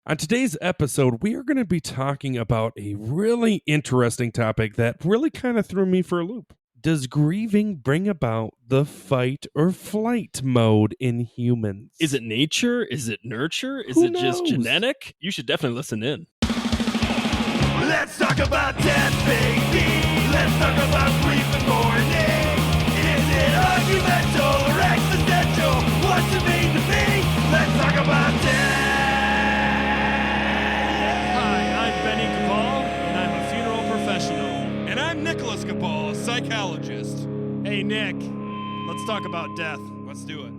On today's episode, we are going to be talking about a really interesting topic that really kind of threw me for a loop. Does grieving bring about the fight or flight mode in humans? Is it nature? Is it nurture? Is Who it just knows? genetic? You should definitely listen in. Let's talk about death, baby. Let's talk about grief and mourning. Is it argumental or existential? What's it mean to me? Let's talk about death. Hi, I'm Benny Capal, and I'm a funeral professional. And I'm Nicholas Capal, a psychologist. Hey, Nick, let's talk about death. Let's do it.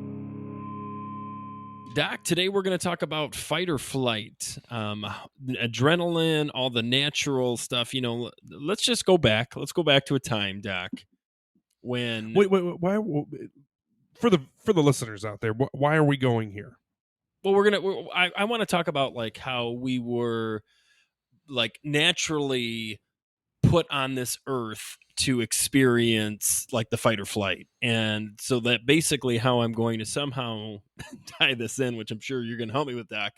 Doc, today we're going to talk about fight or flight, adrenaline, all the natural stuff. You know, let's just go back. Let's go back to a time, Doc, when... Wait, why? For the listeners out there, why are we going here? Well, I want to talk about like how we were like naturally put on this earth to experience like the fight or flight. And so that basically how I'm going to somehow tie this in, which I'm sure you're going to help me with, Doc,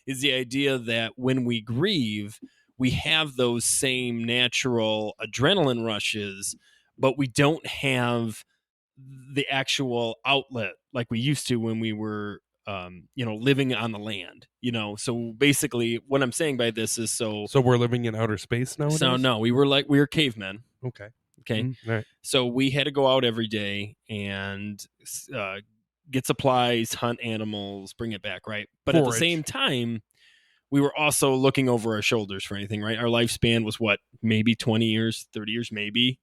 is the idea that when we grieve, we have those same natural adrenaline rushes, but we don't have the actual outlet like we used to when we were living on the land, so basically what I'm saying by this is so we're living in outer space nowadays? So no, we were cavemen. Okay. Mm-hmm. All right. So we had to go out every day and get supplies, hunt animals, bring it back, right? But Forage. At the same time, we were also looking over our shoulders for anything, right? Our lifespan was maybe 20 years, 30 years, maybe,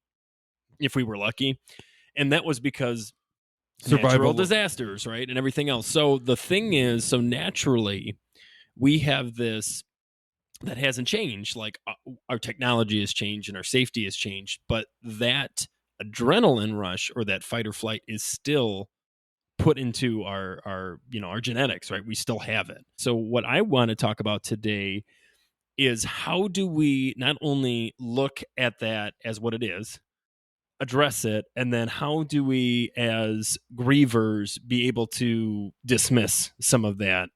if we were lucky. And that was because natural disasters, right? And everything else. So the thing is, so naturally, we have this that hasn't changed. Like our technology has changed and our safety has changed, but that adrenaline rush or that fight or flight is still put into our genetics, right? We still have it. So what I want to talk about today is how do we not only look at that as what it is, address it, and then how do we as grievers be able to dismiss some of that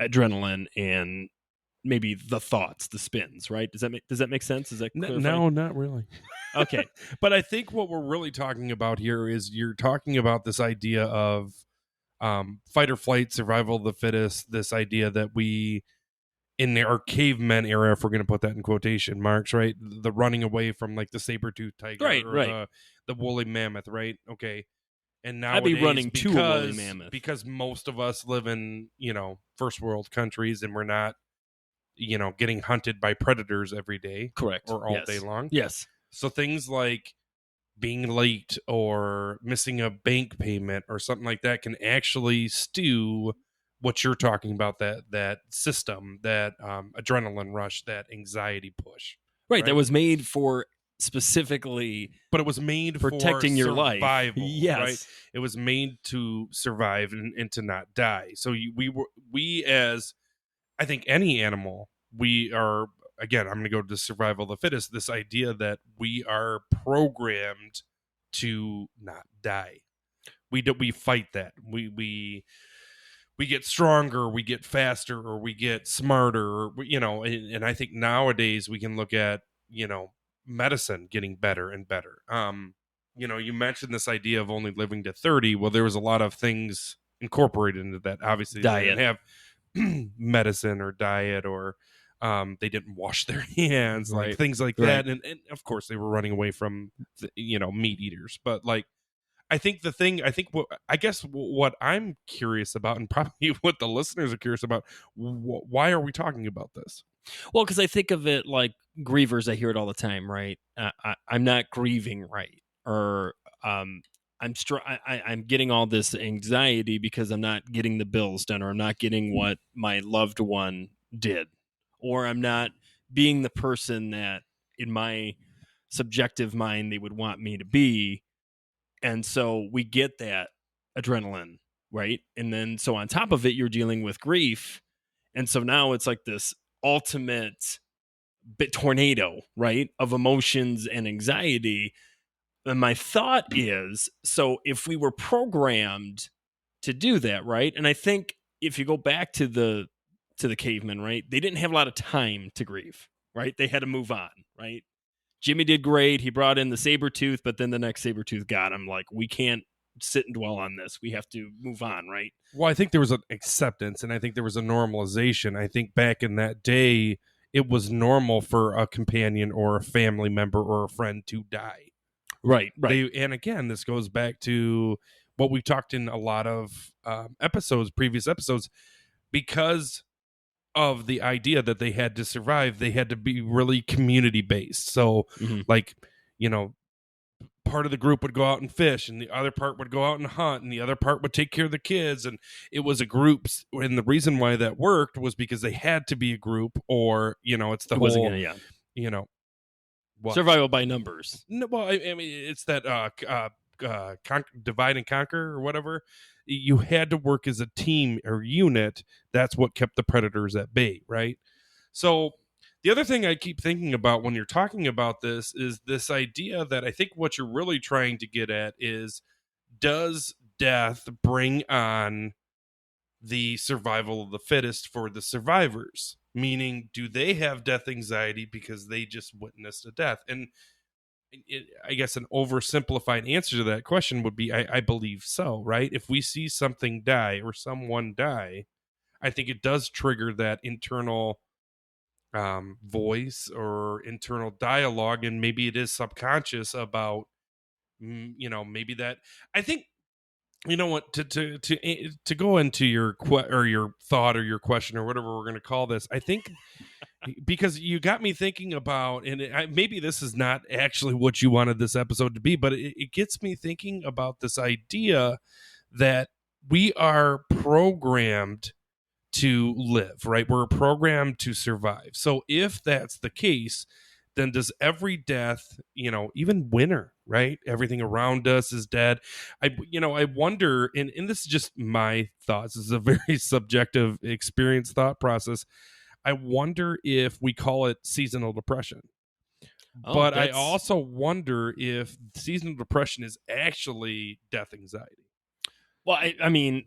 adrenaline and maybe the thoughts, the spins, right? Does that make sense? Is that clarifying? No, not really. Okay. But I think what we're really talking about here is you're talking about this idea of fight or flight, survival of the fittest, this idea that we, in our cavemen era, if we're going to put that in quotation marks, right? The running away from like the saber-toothed tiger right. The woolly mammoth, right? Okay. And now I'd be running to a woolly mammoth. Because most of us live in, first world countries and we're not, getting hunted by predators every day. Correct. Or all day long. Yes. So things like being late or missing a bank payment or something like that can actually stew what you're talking about, that system, that adrenaline rush, that anxiety push. Right. That was made for specifically, but it was made protecting for your survival, life. Yes. Right? It was made to survive and to not die. So we as, I think any animal, we are, again, I'm going to go to survival of the fittest, this idea that we are programmed to not die. We fight that. We get stronger, we get faster, or we get smarter, and I think nowadays we can look at, medicine getting better and better. You mentioned this idea of only living to 30. Well, there was a lot of things incorporated into that. Obviously, diet. They didn't have medicine or diet, or they didn't wash their hands, right. like things like right. that. And of course, they were running away from, meat eaters. But like, I think what I'm curious about, and probably what the listeners are curious about, why are we talking about this? Well, because I think of it like grievers. I hear it all the time, right? I'm not grieving right, or I'm getting all this anxiety because I'm not getting the bills done, or I'm not getting what my loved one did, or I'm not being the person that in my subjective mind they would want me to be. And so we get that adrenaline, right? And then so on top of it, you're dealing with grief. And so now it's like this ultimate tornado, right, of emotions and anxiety. And my thought is, so if we were programmed to do that, right? And I think if you go back to to the cavemen, right? They didn't have a lot of time to grieve, right? They had to move on, right? Jimmy did great. He brought in the saber tooth, but then the next saber tooth got him. Like, we can't sit and dwell on this. We have to move on, right? Well, I think there was an acceptance, and I think there was a normalization. I think back in that day, it was normal for a companion or a family member or a friend to die. Right. And again, this goes back to what we talked in a lot of previous episodes, because of the idea that they had to survive, they had to be really community based. So, Mhm. like, part of the group would go out and fish, and the other part would go out and hunt, and the other part would take care of the kids, and it was a group. And the reason why that worked was because they had to be a group, or it's the It whole, wasn't gonna, what? survival by numbers. No, well, I mean, it's that divide and conquer or whatever. You had to work as a team or unit. That's what kept the predators at bay, right? So the other thing I keep thinking about when you're talking about this is this idea that I think what you're really trying to get at is, does death bring on the survival of the fittest for the survivors? Meaning, do they have death anxiety because they just witnessed a death? And I guess an oversimplified answer to that question would be, I believe so, right? If we see something die or someone die, I think it does trigger that internal voice or internal dialogue, and maybe it is subconscious about, maybe that. I think, you know what, to go into your your thought or your question or whatever we're going to call this, I think. Because you got me thinking about, and maybe this is not actually what you wanted this episode to be, but it gets me thinking about this idea that we are programmed to live, right? We're programmed to survive. So if that's the case, then does every death, even winter, right? Everything around us is dead. I wonder, and this is just my thoughts. This is a very subjective experience thought process. I wonder if we call it seasonal depression. But I also wonder if seasonal depression is actually death anxiety. Well, I mean,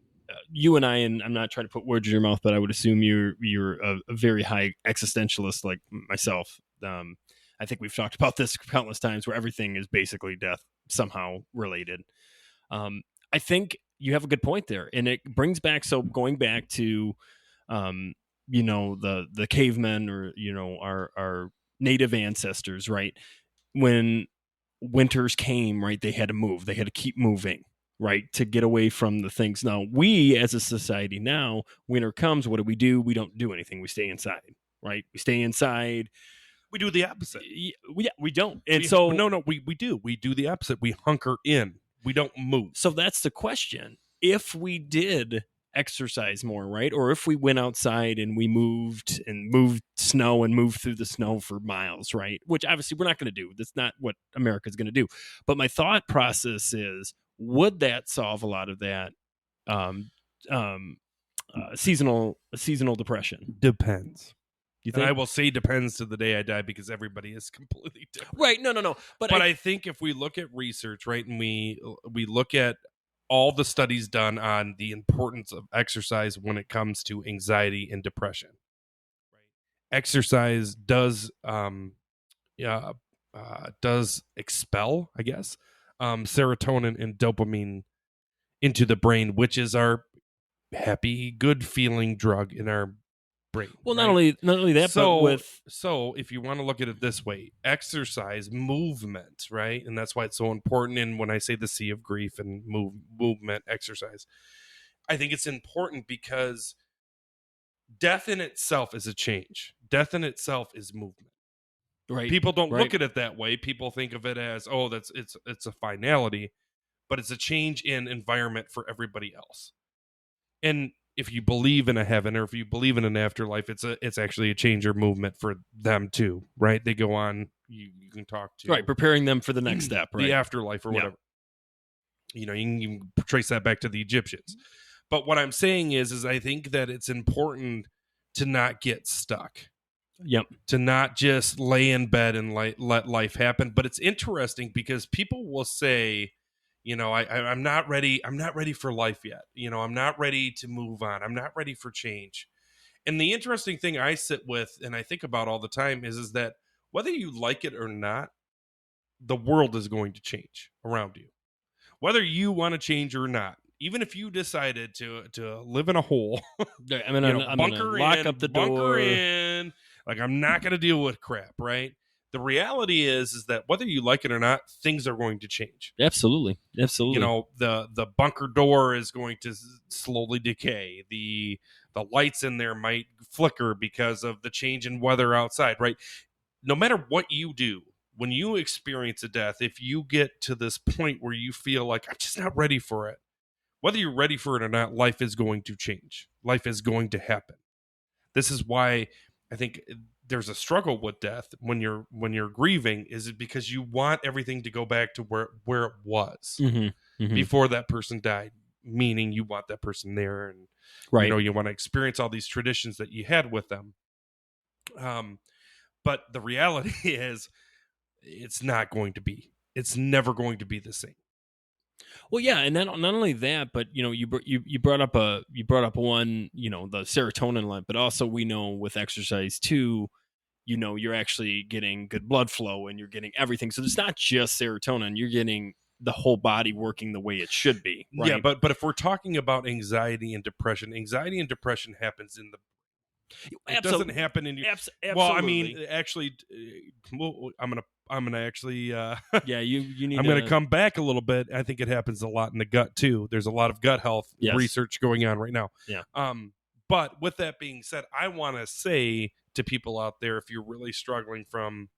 you and I'm not trying to put words in your mouth, but I would assume you're a very high existentialist like myself. I think we've talked about this countless times, where everything is basically death somehow related. I think you have a good point there, and it brings back. So going back to, the cavemen, or our native ancestors, right? When winters came, right, they had to move. They had to keep moving, right, to get away from the things. Now, we as a society now, winter comes, what do? We don't do anything. We stay inside, right? We stay inside. We do the opposite. We don't. And so we do. We do the opposite. We hunker in. We don't move. So that's the question. If we did exercise more, right? Or if we went outside and we moved snow and moved through the snow for miles, right? Which obviously we're not going to do. That's not what America's going to do. But my thought process is, would that solve a lot of that seasonal depression? Depends. You think? And I will say depends to the day I die, because everybody is completely different. Right. No. But I think if we look at research, right, and we look at all the studies done on the importance of exercise when it comes to anxiety and depression, right? Exercise does expel, I guess, serotonin and dopamine into the brain, which is our happy, good feeling drug in our brain. Well, right? not only that, So, but with so if you want to look at it this way, exercise, movement, right? And that's why it's so important. And when I say the sea of grief and movement, exercise, I think it's important because death in itself is a change. Death in itself is movement. right, People don't right. look at it that way. People think of it as, oh, it's a finality, but it's a change in environment for everybody else. And if you believe in a heaven, or if you believe in an afterlife, it's actually a change or movement for them too, right? They go on. You can talk to, right, preparing them for the next step, right? the afterlife or whatever. You can trace that back to the Egyptians. But what I'm saying is I think that it's important to not get stuck. Yep. To not just lay in bed and let life happen. But it's interesting because people will say, I'm not ready. I'm not ready for life yet. I'm not ready to move on. I'm not ready for change. And the interesting thing I sit with and I think about all the time is that whether you like it or not, the world is going to change around you. Whether you want to change or not, even if you decided to live in a hole, I'm gonna lock up the bunker door. in, like I'm not going to deal with crap, right? The reality is that whether you like it or not, things are going to change. Absolutely. You know, the bunker door is going to slowly decay. The lights in there might flicker because of the change in weather outside, right? No matter what you do, when you experience a death, if you get to this point where you feel like I'm just not ready for it, whether you're ready for it or not, life is going to change. Life is going to happen. This is why I think there's a struggle with death when you're grieving, is it because you want everything to go back to where it was before that person died, meaning you want that person there, and right. you know, you want to experience all these traditions that you had with them. But the reality is it's not going to be. It's never going to be the same. Well, yeah, and then not only that, but you know, you brought up one, you know, the serotonin line, but also we know with exercise too, you know, you're actually getting good blood flow and you're getting everything. So it's not just serotonin; you're getting the whole body working the way it should be. Right? Yeah, but if we're talking about anxiety and depression happens in the. It doesn't happen in your. Absolutely. Well, I mean, actually, I'm gonna actually. Yeah, you need. I'm gonna come back a little bit. I think it happens a lot in the gut too. There's a lot of gut health research going on right now. Yeah. But with that being said, I want to say to people out there, if you're really struggling from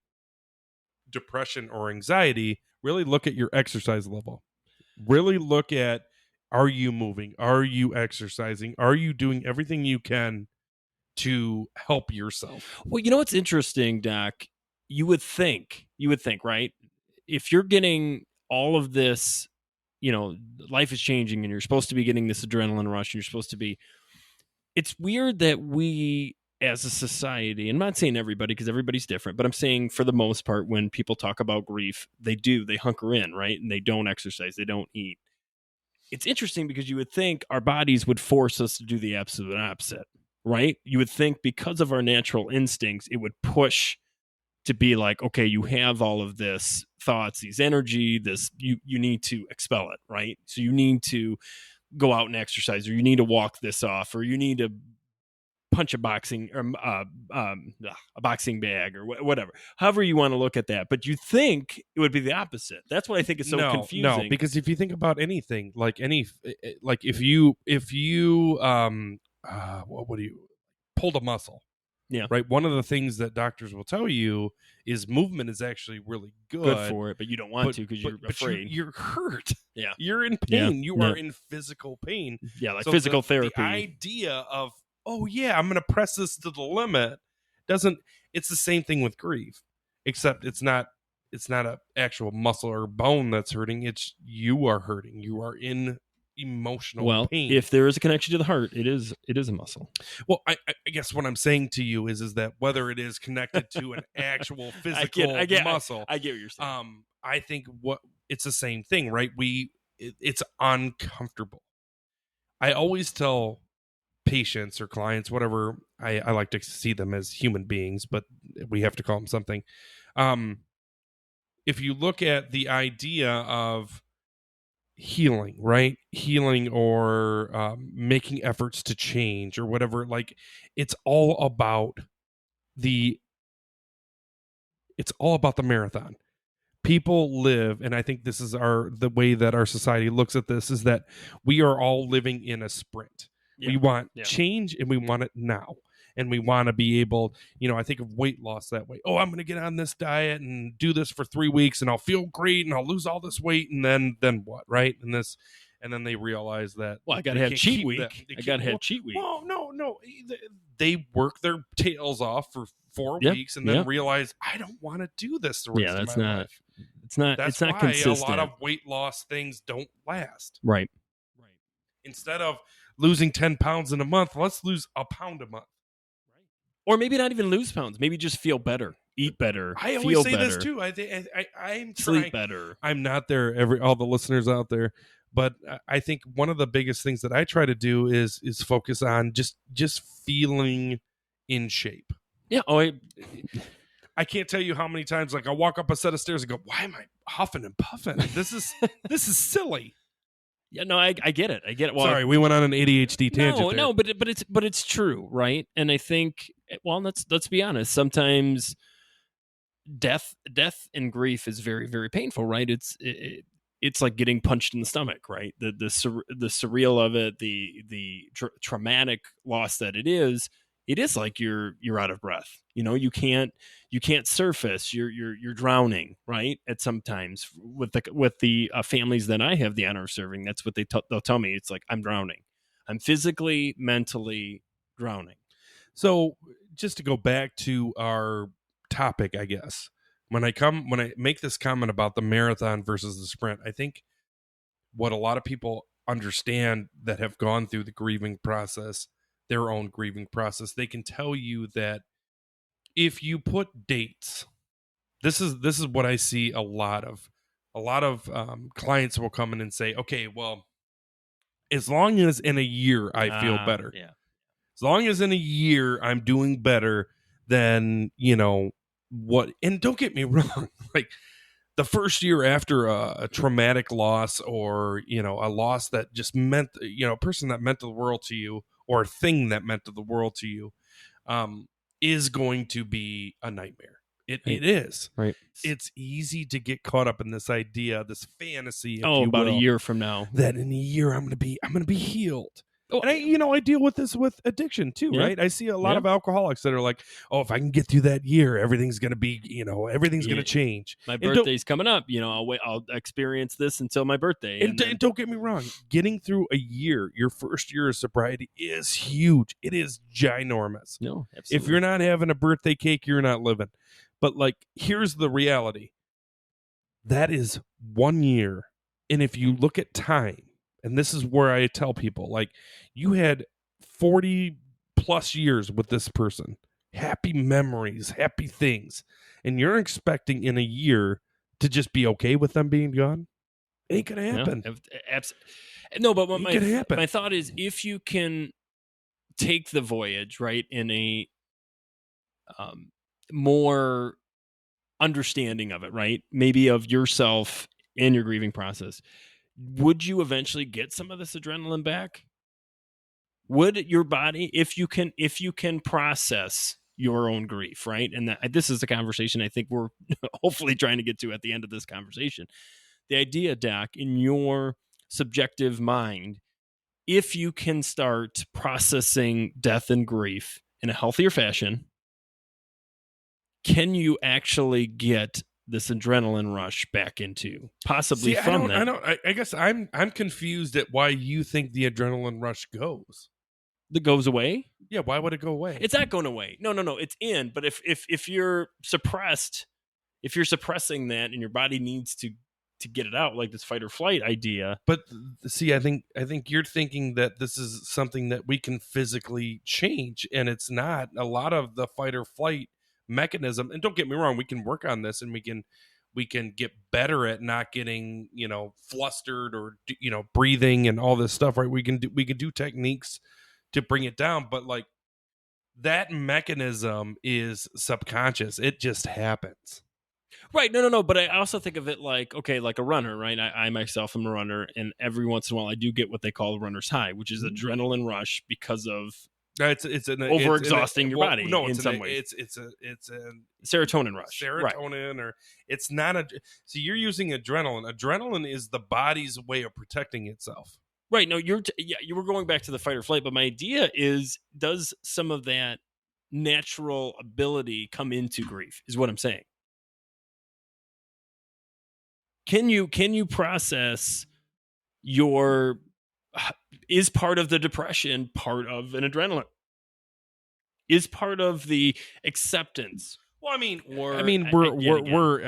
depression or anxiety, really look at your exercise level. Really look at, are you moving? Are you exercising? Are you doing everything you can to help yourself? Well, you know what's interesting, Doc? You would think, right? If you're getting all of this, you know, life is changing and you're supposed to be getting this adrenaline rush and you're supposed to be, it's weird that we as a society, and I'm not saying everybody because everybody's different, but I'm saying for the most part, when people talk about grief, they hunker in, right? And they don't exercise, they don't eat. It's interesting because you would think our bodies would force us to do the absolute opposite. Right? You would think because of our natural instincts, it would push to be like, okay, you have all of this thoughts, these energy, this, you need to expel it, right? So you need to go out and exercise, or you need to walk this off, or you need to punch a boxing or a boxing bag or whatever. However you want to look at that, but you think it would be the opposite. That's what I think is so confusing. No, because if you think about anything, like if you what do you pulled a muscle, right, one of the things that doctors will tell you is movement is actually really good for it, but you don't want to because you're afraid. You're hurt. Yeah, you're in pain. You are in physical pain. Yeah, like so physical therapy. The idea of, oh yeah, I'm gonna press this to the limit, it's the same thing with grief, except it's not a actual muscle or bone that's hurting. It's you are hurting. You are in emotional pain. If there is a connection to the heart, it is a muscle. Well, I guess what I'm saying to you is that whether it is connected to an actual physical muscle, I get what you're saying. I think it's the same thing, right? It's uncomfortable. I always tell patients or clients, whatever, I like to see them as human beings, but we have to call them something. If you look at the idea of healing, right? Healing or making efforts to change or whatever, like it's all about the marathon. People live, and I think this is the way that our society looks at this, is that we are all living in a sprint. Yeah. We want change and we want it now. And we want to be able, I think of weight loss that way. Oh, I'm going to get on this diet and do this for 3 weeks and I'll feel great and I'll lose all this weight. And then what? Right. And then they realize that, well, I got to have cheat week. I got to have cheat week. Well, no. They work their tails off for 4 weeks and then realize I don't want to do this the rest of my life. It's not consistent. A lot of weight loss things don't last. Right. Instead of losing 10 pounds in a month, let's lose a pound a month. Or maybe not even lose pounds. Maybe just feel better, eat better. I always say better, this too. I'm sleep trying. better. I'm not there. All the listeners out there, But I think one of the biggest things that I try to do is focus on just feeling in shape. Yeah. I can't tell you how many times like I walk up a set of stairs and go, why am I huffing and puffing? This is silly. Yeah, no, I get it. I get it. Well, Sorry, we went on an ADHD tangent. no, but it's true, right? And I think, well, let's be honest. Sometimes death and grief is very, very painful, right? It's like getting punched in the stomach, right? The surreal of it, the traumatic loss that it is like you're out of breath. You can't surface. You're drowning, right? At sometimes with the families that I have the honor of serving, that's what they'll tell me. It's like, I'm drowning. I'm physically, mentally drowning. So just to go back to our topic, I guess, when I make this comment about the marathon versus the sprint, I think what a lot of people understand that have gone through the grieving process, their own grieving process, they can tell you that if you put dates, this is what I see a lot of clients will come in and say, okay, well, as long as in a year I feel better, Yeah. as long as in a year I'm doing better than what. And don't get me wrong, like the first year after a traumatic loss, or a loss that just meant a person that meant the world to you, or a thing that meant the world to you, is going to be a nightmare. It is. Right. It's easy to get caught up in this idea, this fantasy, if you About will, a year from now, that in a year I'm going to be healed. Oh, And I deal with this with addiction too, Yeah. right? I see a lot of alcoholics that are like, oh, if I can get through that year, everything's going to be, everything's going to change. My And birthday's coming up. I'll experience this until my birthday. And don't get me wrong, getting through a year, your first year of sobriety is huge. It is ginormous. No, absolutely. If you're not having a birthday cake, you're not living. But like, here's the reality. That is 1 year. And if you look at time, and this is where I tell people, like, you had 40 plus years with this person, happy memories, happy things, and you're expecting in a year to just be okay with them being gone? It ain't gonna happen. No, but what happen. my thought is, if you can take the voyage, right, in a more understanding of it, right, maybe of yourself and your grieving process, would you eventually get some of this adrenaline back? Would your body, if you can process your own grief, right? And this is the conversation I think we're hopefully trying to get to at the end of this conversation. The idea, Doc, in your subjective mind, if you can start processing death and grief in a healthier fashion, can you actually get this adrenaline rush back into possibly from that? I guess I'm confused at why you think the adrenaline rush goes. That goes away? Yeah, why would it go away? It's not going away. No, it's in. But if you're suppressed, if you're suppressing that and your body needs to get it out, like this fight or flight idea. But see, I think you're thinking that this is something that we can physically change, and it's not. A lot of the fight or flight mechanism, and don't get me wrong, we can work on this, and we can get better at not getting flustered or breathing and all this stuff, right? We can do techniques to bring it down, but like that mechanism is subconscious. It just happens. Right. No. But I also think of it like, okay, like a runner, right? I myself am a runner, and every once in a while I do get what they call a runner's high, which is adrenaline rush because of it's overexhausting your body. No, in some ways. It's a serotonin rush. Serotonin, or it's not a. So you're using adrenaline. Adrenaline is the body's way of protecting itself. Right. No, you were going back to the fight or flight, but my idea is, does some of that natural ability come into grief? Is what I'm saying. Can you process is part of the depression part of an adrenaline? Is part of the acceptance? Well, I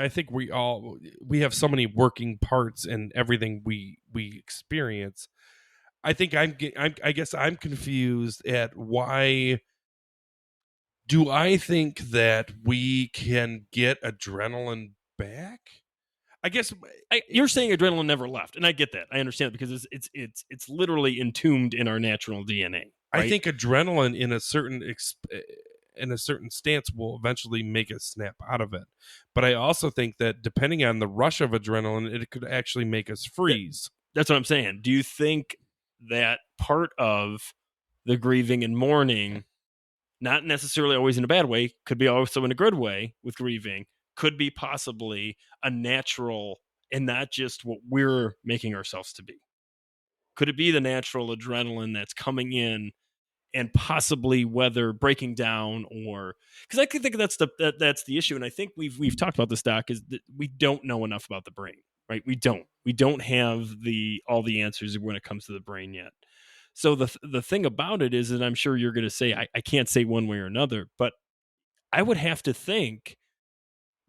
think we have so many working parts in everything we experience. I think I guess I'm confused at why do I think that we can get adrenaline back? I guess You're saying adrenaline never left, and I get that. I understand it because it's literally entombed in our natural DNA. Right? I think adrenaline in a certain stance will eventually make us snap out of it. But I also think that depending on the rush of adrenaline, it could actually make us freeze. That's what I'm saying. Do you think that part of the grieving and mourning, not necessarily always in a bad way, could be also in a good way with grieving, could be possibly a natural and not just what we're making ourselves to be? Could it be the natural adrenaline that's coming in and possibly whether breaking down, or because I think that's the issue, and I think we've talked about this, Doc, is that we don't know enough about the brain, right? We don't have all the answers when it comes to the brain yet. So the thing about it is that I'm sure you're going to say I can't say one way or another, but I would have to think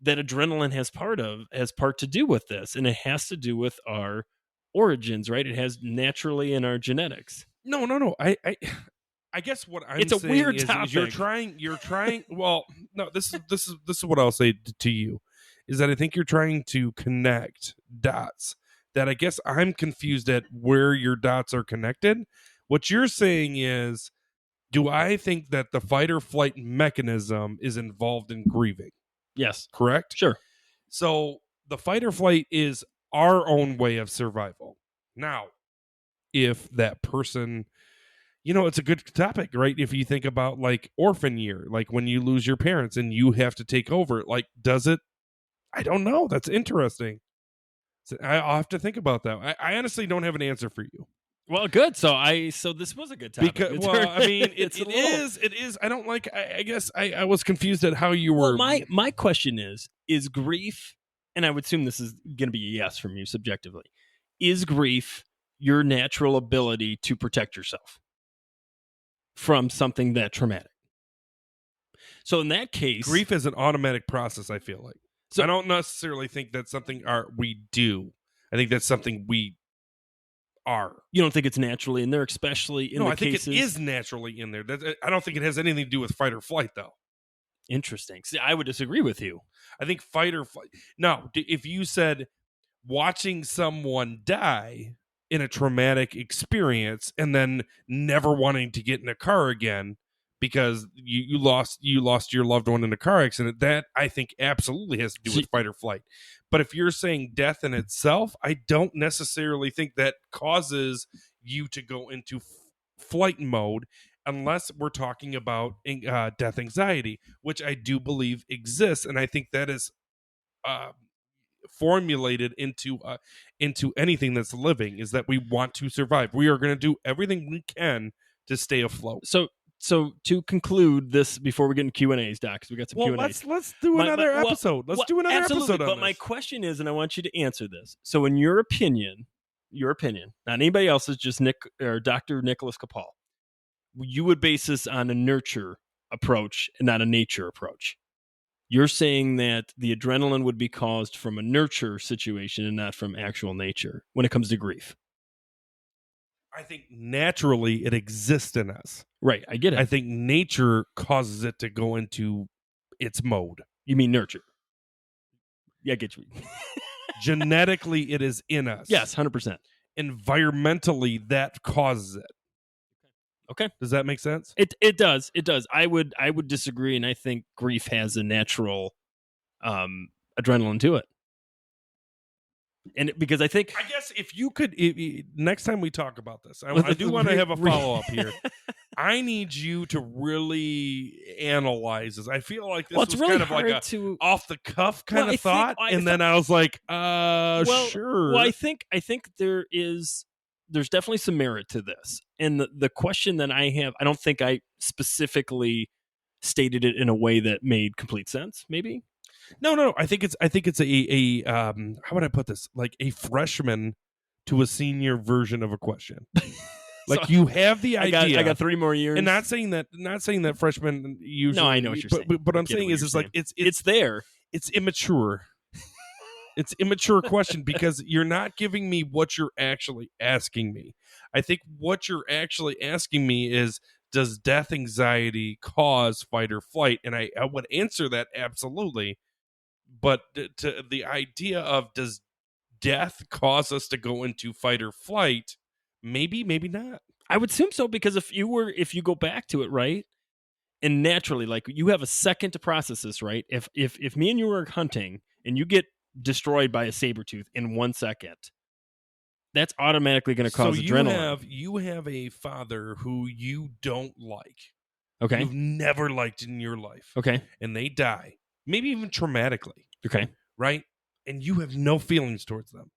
that adrenaline has part to do with this, and it has to do with our origins, right? It has naturally in our genetics. No. I guess what I'm It's a saying weird is topic. you're trying well, no, this is what I'll say to you is that I think you're trying to connect dots that I guess I'm confused at where your dots are connected. What you're saying is, do I think that the fight or flight mechanism is involved in grieving? Yes. Correct? Sure. So the fight or flight is our own way of survival. Now, if that person, it's a good topic, right? If you think about like orphan year, like when you lose your parents and you have to take over, like, does it? I don't know. That's interesting. So I'll have to think about that. I honestly don't have an answer for you. Well, good. So this was a good topic. Because, I mean, it is. I don't like. I guess I was confused at how you were. Well, my question is grief, and I would assume this is going to be a yes from you subjectively. Is grief your natural ability to protect yourself from something that traumatic? So in that case, grief is an automatic process, I feel like. So I don't necessarily think that's something we do. I think that's something we are. You don't think it's naturally in there, especially in the cases? Think it is naturally in there. I don't think it has anything to do with fight or flight, though. Interesting. See, I would disagree with you. I think fight or flight. No, if you said watching someone die in a traumatic experience and then never wanting to get in a car again because you lost your loved one in a car accident, that I think absolutely has to do with fight or flight. But if you're saying death in itself, I don't necessarily think that causes you to go into flight mode unless we're talking about death anxiety, which I do believe exists, and I think that is formulated into anything that's living, is that we want to survive. We are going to do everything we can to stay afloat. So to conclude this, before we get into Q&As, Doc, because we got some Q&As. Let's do another episode. Let's do another episode on But this. my question is, and I want you to answer this. So in your opinion, not anybody else's, just Nick or Dr. Nicholas Capal, you would base this on a nurture approach and not a nature approach. You're saying that the adrenaline would be caused from a nurture situation and not from actual nature when it comes to grief. I think naturally it exists in us. Right, I get it. I think nature causes it to go into its mode. You mean nurture? Yeah, I get you. Genetically, it is in us. Yes, 100%. Environmentally, that causes it. Okay. Does that make sense? It does. It does. I would disagree, and I think grief has a natural adrenaline to it. And because I guess if you could, next time we talk about this, I do want to have a follow up here. I need you to really analyze this. I feel like this was really kind of like a off the cuff kind of thought, then I was like, sure. Well, I think there's definitely some merit to this, and the question that I have, I don't think I specifically stated it in a way that made complete sense. Maybe. No. I think it's a how would I put this? Like a freshman to a senior version of a question. Like, so you have the idea. I got 3 more years. And not saying that freshmen usually. No, I know what you're saying. But I'm saying is like it's there. It's immature. It's immature question because you're not giving me what you're actually asking me. I think what you're actually asking me is, does death anxiety cause fight or flight? And I would answer that absolutely. but to the idea of, does death cause us to go into fight or flight? Maybe, maybe not. I would assume so, because if you go back to it, right, and naturally, like, you have a second to process this, right? If me and you were hunting and you get destroyed by a saber tooth in 1 second, that's automatically going to cause adrenaline. You have a father who you don't like. Okay. You've never liked in your life. Okay. And they die, maybe even traumatically. Okay. Right? And you have no feelings towards them.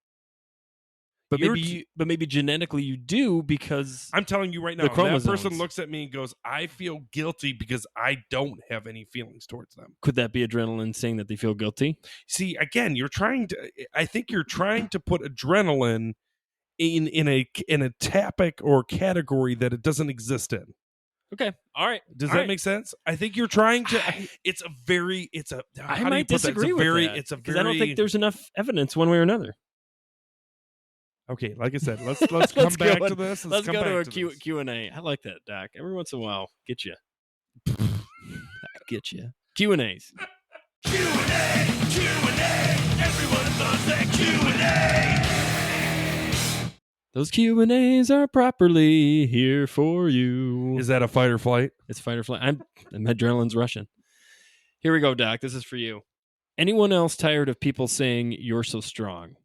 But maybe genetically you do, because I'm telling you right now, the if that person chromosomes. looks at me and goes, I feel guilty because I don't have any feelings towards them. Could that be adrenaline saying that they feel guilty? See, again, I think you're trying to put adrenaline in a topic or category that it doesn't exist in. Okay. All right. Does All that right. make sense? I think you're trying to. I might disagree with that, because I don't think there's enough evidence one way or another. Okay, like I said, let's come back to this. Let's go to a this. Q&A. I like that, Doc. Every once in a while, get you. Get you. Q&As. Q&A, everyone loves that Q&A. Those Q&As are properly here for you. Is that a fight or flight? It's fight or flight. My adrenaline's rushing. Here we go, Doc. This is for you. Anyone else tired of people saying you're so strong?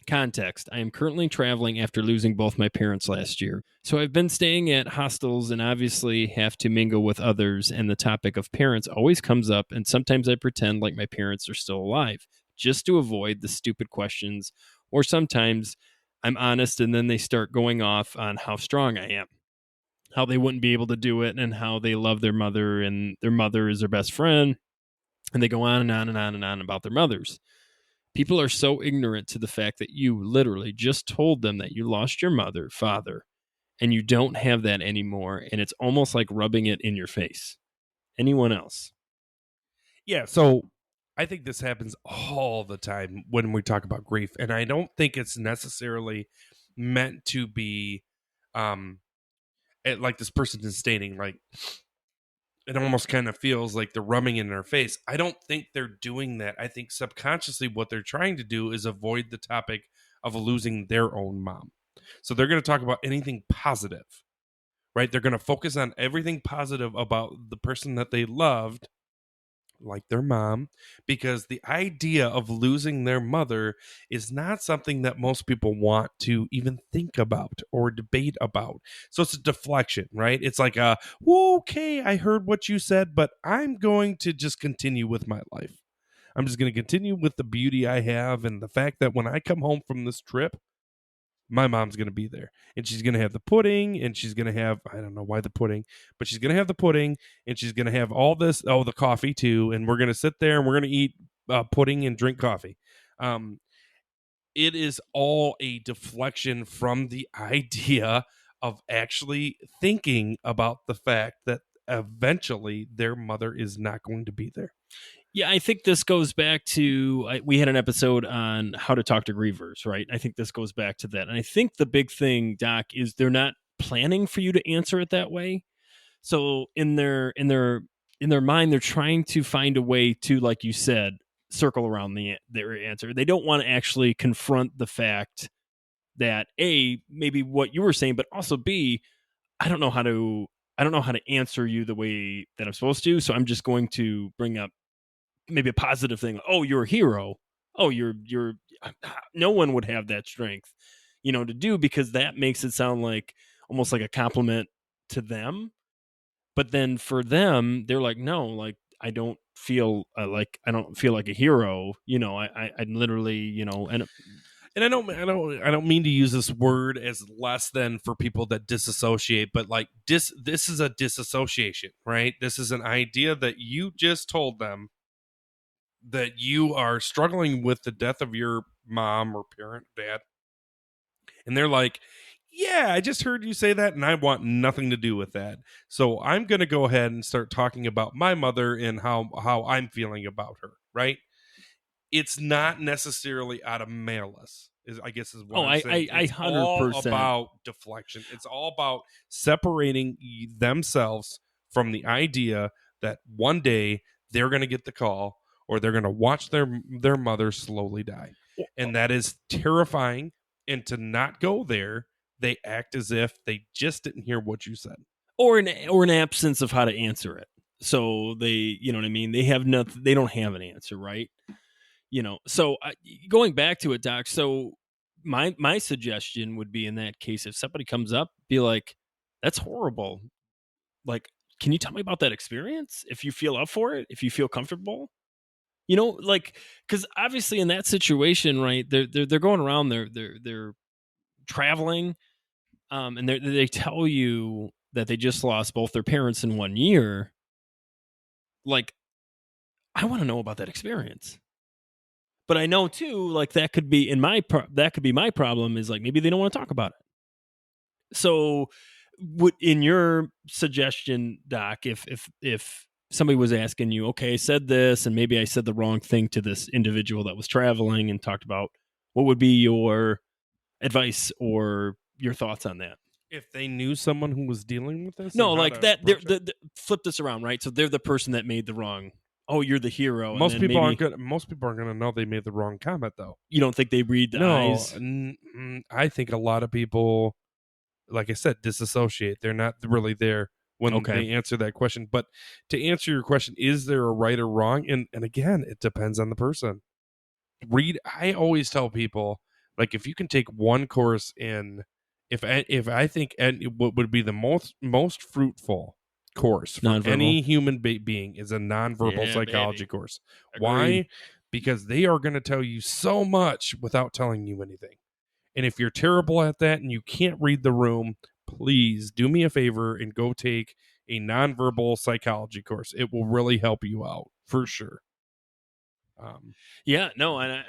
Context: I am currently traveling after losing both my parents last year. So I've been staying at hostels and obviously have to mingle with others, and the topic of parents always comes up, and sometimes I pretend like my parents are still alive just to avoid the stupid questions, or sometimes I'm honest and then they start going off on how strong I am, how they wouldn't be able to do it, and how they love their mother and their mother is their best friend, and they go on and on and on and on about their mothers. People are so ignorant to the fact that you literally just told them that you lost your mother, father, and you don't have that anymore, and it's almost like rubbing it in your face. Anyone else? Yeah, so I think this happens all the time when we talk about grief, and I don't think it's necessarily meant to be like this person is stating, like, it almost kind of feels like they're rubbing it in their face. I don't think they're doing that. I think subconsciously what they're trying to do is avoid the topic of losing their own mom. So they're going to talk about anything positive, right? They're going to focus on everything positive about the person that they loved, like their mom, because the idea of losing their mother is not something that most people want to even think about or debate about. So it's a deflection, right? It's like, okay, I heard what you said, but I'm going to just continue with my life. I'm just going to continue with the beauty I have and the fact that when I come home from this trip, my mom's going to be there, and she's going to have the pudding, and she's going to have, I don't know why the pudding, but she's going to have the pudding, and she's going to have all this, the coffee too, and we're going to sit there and we're going to eat pudding and drink coffee. It is all a deflection from the idea of actually thinking about the fact that eventually their mother is not going to be there. Yeah, I think this goes back to, we had an episode on how to talk to grievers, right? I think this goes back to that. And I think the big thing, Doc, is they're not planning for you to answer it that way. So in their mind, they're trying to find a way to, like you said, circle around their answer. They don't want to actually confront the fact that A, maybe what you were saying, but also B, I don't know how to answer you the way that I'm supposed to. So I'm just going to bring up maybe a positive thing. Oh, you're a hero. Oh, you're no one would have that strength, to do, because that makes it sound like almost like a compliment to them. But then for them, they're like, no, like, I don't feel like a hero. I literally, and I don't mean to use this word as less than for people that disassociate, but like this is a disassociation, right? This is an idea that you just told them that you are struggling with the death of your mom or parent, dad. And they're like, yeah, I just heard you say that and I want nothing to do with that. So I'm going to go ahead and start talking about my mother and how I'm feeling about her, right? It's not necessarily out of malice, I guess is what I'm saying. I 100%. All about deflection. It's all about separating themselves from the idea that one day they're going to get the call, or they're going to watch their mother slowly die. And that is terrifying. And to not go there, they act as if they just didn't hear what you said. Or an absence of how to answer it. So they, you know what I mean? They have nothing. They don't have an answer, right? So going back to it, Doc. So my suggestion would be in that case, if somebody comes up, be like, "That's horrible. Like, can you tell me about that experience? If you feel up for it, if you feel comfortable, because obviously in that situation, right? They're going around. They're traveling, and they tell you that they just lost both their parents in 1 year. Like, I want to know about that experience. But I know too, like that could be that could be my problem is like maybe they don't want to talk about it. So, in your suggestion, Doc, if somebody was asking you, okay, I said this, and maybe I said the wrong thing to this individual that was traveling and talked about, what would be your advice or your thoughts on that? If they knew someone who was dealing with this, No, and how like to that. approach it. Flip this around, right? So they're the person that made the wrong. Oh, you're the hero. and Most then people maybe aren't good. Most people aren't going to know they made the wrong comment, though. You don't think they read the No, eyes? I think a lot of people, like I said, disassociate. They're not really there when Okay. they answer that question. But to answer your question, is there a right or wrong? And again, it depends on the person. I always tell people, like, if you can take one course in, if I think what would be the most fruitful course for Nonverbal. any human being is a nonverbal Yeah, psychology baby. course. Agreed. Why? Because they are going to tell you so much without telling you anything. And if you're terrible at that and you can't read the room, please do me a favor and go take a nonverbal psychology course. It will really help you out for sure. Yeah, no, and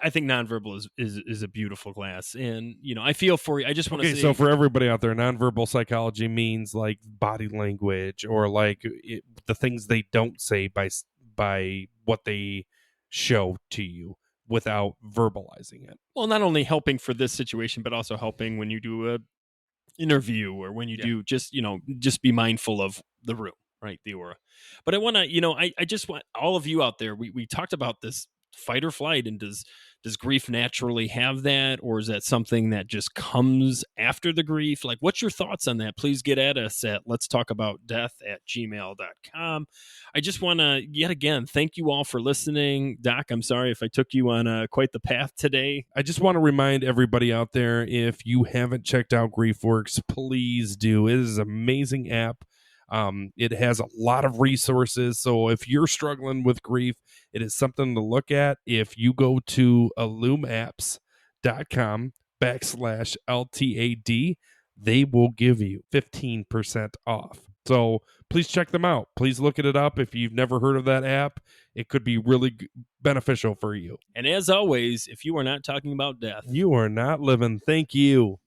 I think nonverbal is a beautiful class, and I feel for you. I just want to Okay, say, so for everybody out there, nonverbal psychology means like body language or like the things they don't say by what they show to you without verbalizing it. well, not only helping for this situation, but also helping when you do a interview or when you Yeah. do just be mindful of the room, right? The aura. But I want to, I just want all of you out there. We talked about this fight or flight, and does grief naturally have that, or is that something that just comes after the grief? Like, what's your thoughts on that? Please get at us at let's talk about death@gmail.com. I just want to yet again thank you all for listening. Doc, I'm sorry if I took you on quite the path today. I just want to remind everybody out there, if you haven't checked out GriefWorks, please do. It is an amazing app. It has a lot of resources. So if you're struggling with grief, it is something to look at. If you go to illumapps.com/LTAD, they will give you 15% off. So please check them out. Please look it up. If you've never heard of that app, it could be really beneficial for you. And as always, if you are not talking about death, You are not living. Thank you.